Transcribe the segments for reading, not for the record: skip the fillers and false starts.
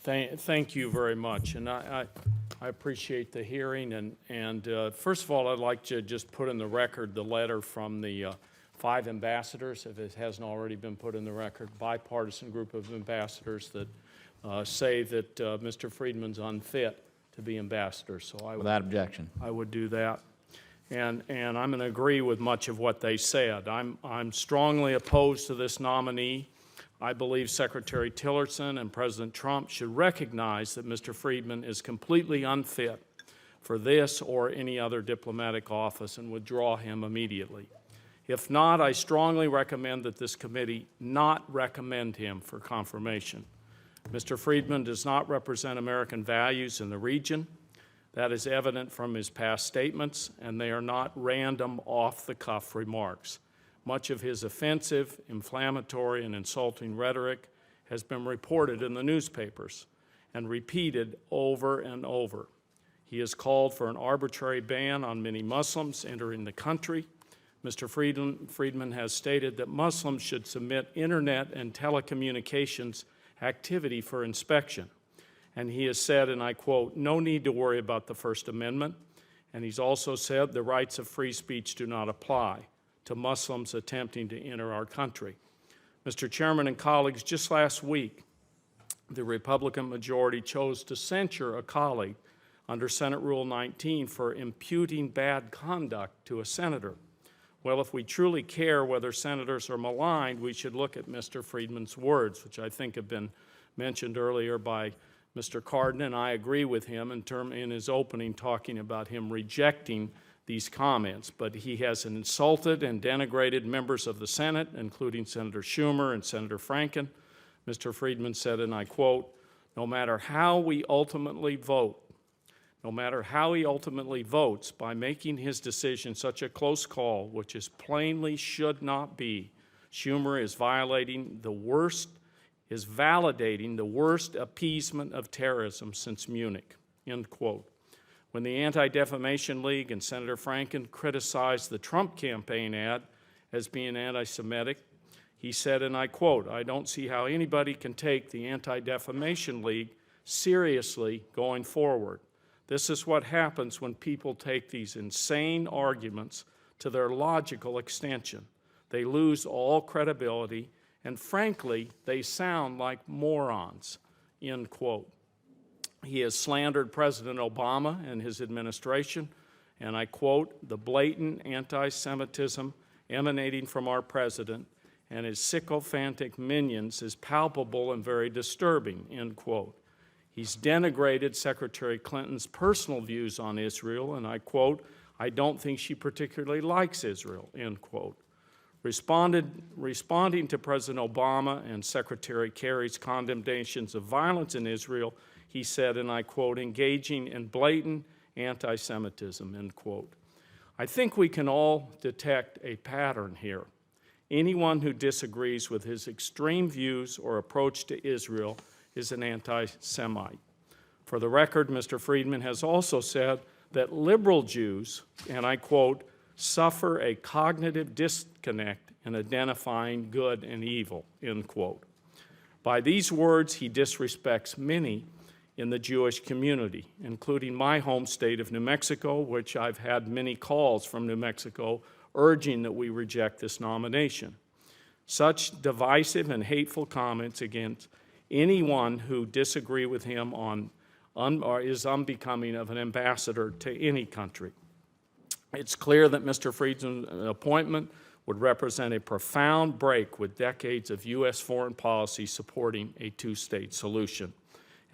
Thank you very much, and I appreciate the hearing. And first of all, I'd like to just put in the record the letter from the 5 ambassadors, if it hasn't already been put in the record, bipartisan group of ambassadors that say that Mr. Friedman's unfit to be ambassador. So without objection, I would do that. And I'm going to agree with much of what they said. I'm strongly opposed to this nominee. I believe Secretary Tillerson and President Trump should recognize that Mr. Friedman is completely unfit for this or any other diplomatic office and withdraw him immediately. If not, I strongly recommend that this committee not recommend him for confirmation. Mr. Friedman does not represent American values in the region. That is evident from his past statements, and they are not random, off-the-cuff remarks. Much of his offensive, inflammatory, and insulting rhetoric has been reported in the newspapers and repeated over and over. He has called for an arbitrary ban on many Muslims entering the country. Mr. Friedman has stated that Muslims should submit internet and telecommunications activity for inspection. And he has said, and I quote, "No need to worry about the First Amendment." And he's also said the rights of free speech do not apply to Muslims attempting to enter our country. Mr. Chairman and colleagues, just last week, the Republican majority chose to censure a colleague under Senate Rule 19 for imputing bad conduct to a senator. Well, if we truly care whether senators are maligned, we should look at Mr. Friedman's words, which I think have been mentioned earlier by Mr. Cardin, and I agree with him in his opening talking about him rejecting these comments. But he has insulted and denigrated members of the Senate, including Senator Schumer and Senator Franken. Mr. Friedman said, and I quote, no matter how he ultimately votes, by making his decision such a close call, which is plainly should not be, Schumer is validating the worst appeasement of terrorism since Munich, end quote. When the Anti-Defamation League and Senator Franken criticized the Trump campaign ad as being anti-Semitic, he said, and I quote, I don't see how anybody can take the Anti-Defamation League seriously going forward. This is what happens when people take these insane arguments to their logical extension. They lose all credibility, and frankly, they sound like morons, end quote. He has slandered President Obama and his administration, and I quote, the blatant anti-Semitism emanating from our president and his sycophantic minions is palpable and very disturbing, end quote. He's denigrated Secretary Clinton's personal views on Israel, and I quote, I don't think she particularly likes Israel, end quote. Responding to President Obama and Secretary Kerry's condemnations of violence in Israel, he said, and I quote, engaging in blatant anti-Semitism, end quote. I think we can all detect a pattern here. Anyone who disagrees with his extreme views or approach to Israel is an anti-Semite. For the record, Mr. Friedman has also said that liberal Jews, and I quote, suffer a cognitive disconnect in identifying good and evil, end quote. By these words, he disrespects many in the Jewish community, including my home state of New Mexico, which I've had many calls from New Mexico urging that we reject this nomination. Such divisive and hateful comments against anyone who disagree with him or is unbecoming of an ambassador to any country. It's clear that Mr. Friedman's appointment would represent a profound break with decades of U.S. foreign policy supporting a two-state solution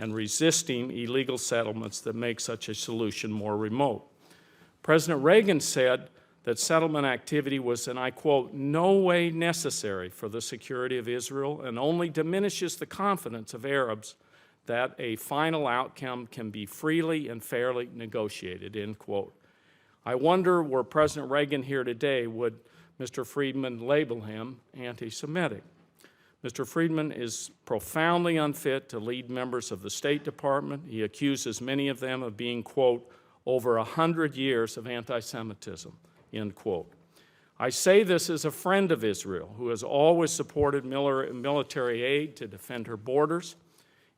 and resisting illegal settlements that make such a solution more remote. President Reagan said that settlement activity was, and I quote, no way necessary for the security of Israel and only diminishes the confidence of Arabs that a final outcome can be freely and fairly negotiated, end quote. I wonder, were President Reagan here today, would Mr. Friedman label him anti-Semitic? Mr. Friedman is profoundly unfit to lead members of the State Department. He accuses many of them of being, quote, over 100 years of anti-Semitism, end quote. I say this as a friend of Israel who has always supported military aid to defend her borders.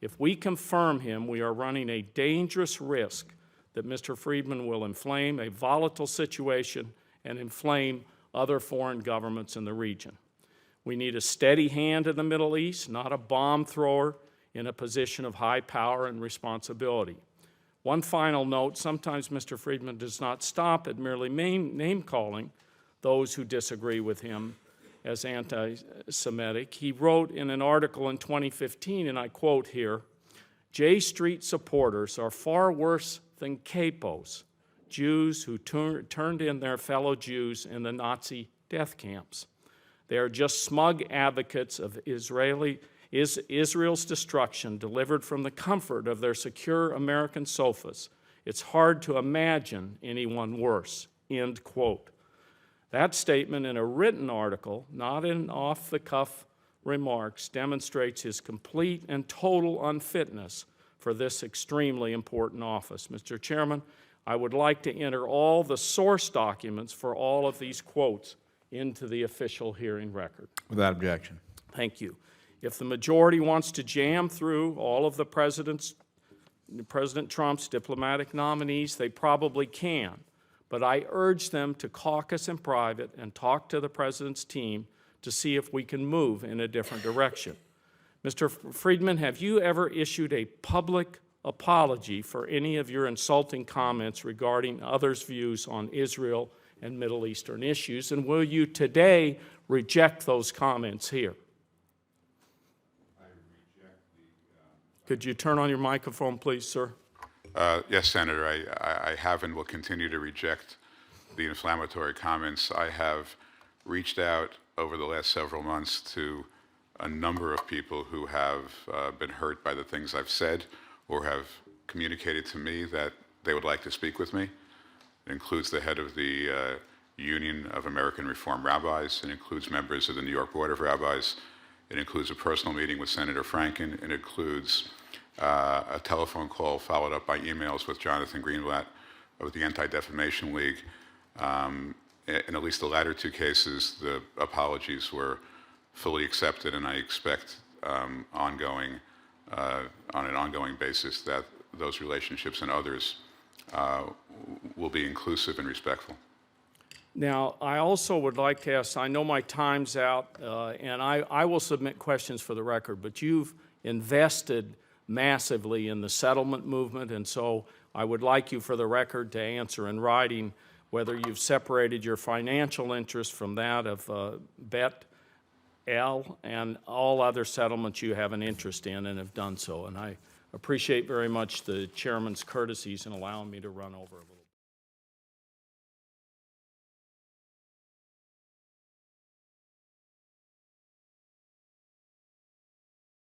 If we confirm him, we are running a dangerous risk that Mr. Friedman will inflame a volatile situation and inflame other foreign governments in the region. We need a steady hand in the Middle East, not a bomb thrower in a position of high power and responsibility. One final note, sometimes Mr. Friedman does not stop at merely name-calling those who disagree with him as anti-Semitic. He wrote in an article in 2015, and I quote here, "J Street supporters are far worse than capos, Jews who turned in their fellow Jews in the Nazi death camps. They are just smug advocates of Israel's destruction delivered from the comfort of their secure American sofas. It's hard to imagine anyone worse," end quote. That statement in a written article, not in off-the-cuff remarks, demonstrates his complete and total unfitness for this extremely important office. Mr. Chairman, I would like to enter all the source documents for all of these quotes into the official hearing record. Without objection. Thank you. If the majority wants to jam through all of the President Trump's diplomatic nominees, they probably can. But I urge them to caucus in private and talk to the President's team to see if we can move in a different direction. Mr. Friedman, have you ever issued a public apology for any of your insulting comments regarding others' views on Israel and Middle Eastern issues? And will you today reject those comments here? I reject the... Could you turn on your microphone, please, sir? Yes, Senator, I have and will continue to reject the inflammatory comments. I have reached out over the last several months to a number of people who have been hurt by the things I've said or have communicated to me that they would like to speak with me. It includes the head of the Union of American Reform Rabbis. It includes members of the New York Board of Rabbis. It includes a personal meeting with Senator Franken. It includes a telephone call followed up by emails with Jonathan Greenblatt of the Anti-Defamation League. In at least the latter two cases, the apologies were fully accepted, and I expect on an ongoing basis that those relationships and others will be inclusive and respectful. Now, I also would like to ask, I know my time's out, and I will submit questions for the record, but you've invested massively in the settlement movement, and so I would like you for the record to answer in writing whether you've separated your financial interest from that of Bet El and all other settlements you have an interest in and have done so. And I appreciate very much the chairman's courtesies in allowing me to run over a little.